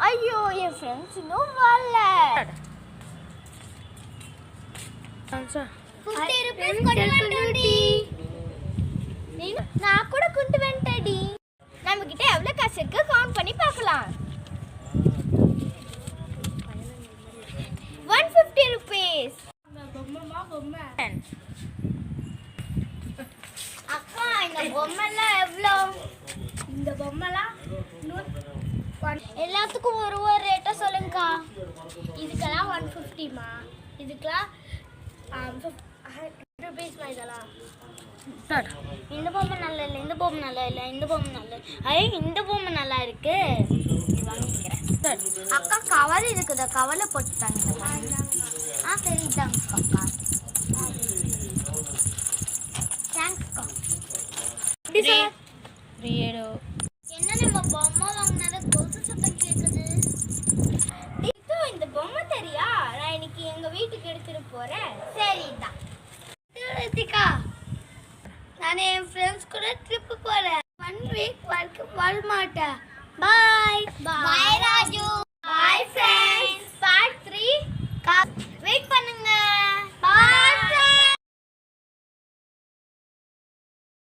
ஐயோ என் ஃப்ரெண்ட்ஸ் இன்னும் வரல. 50 rupees கொண்டு வந்துடி. நான் கூட கொண்டு வந்துட்டேடி. நம்ம கிட்ட எவ்வளவு காசு இருக்கு கவுண்ட் பண்ணி பார்க்கலாம். 150 rupees. அக்கா இந்த பொம்மைலாம் எவ்வளோ? இந்த பொம்மைலாம் எல்லாத்துக்கும் ஒரு ஒரு ரேட்டா சொல்லுங்கக்கா. இதுக்கெல்லாம் 150மா, இதுக்கெல்லாம் 100 rupeesமா. இதெல்லாம் இந்த பொம்மை நல்லா இல்லை, இந்த பொம்மை நல்லா இல்லை, இந்த பொம்மை நல்லா இந்த பொம்மை நல்லா இருக்கு வாங்கிக்கிறேன். அக்கா கவலை இருக்குதா? கவலை போட்டுட்டாங்க. சரி தாங்கக்கா. தேங்க்ஸ்க்கா. என்ன நம்ம பொம்மை வாங்கினது கொலுசு சத்தம் கேட்குது. இந்த பொம்மை தெரியா? நான் இன்னைக்கு எங்க வீட்டுக்கு எடுத்துட்டு போறேன். சரிதான் ரித்திகா, நான் என் ஃப்ரெண்ட்ஸ் கூட ட்ரிப் போறேன். 1 week வரைக்கும் வரமாட்டேன். Bye bye Raju. Bye friends.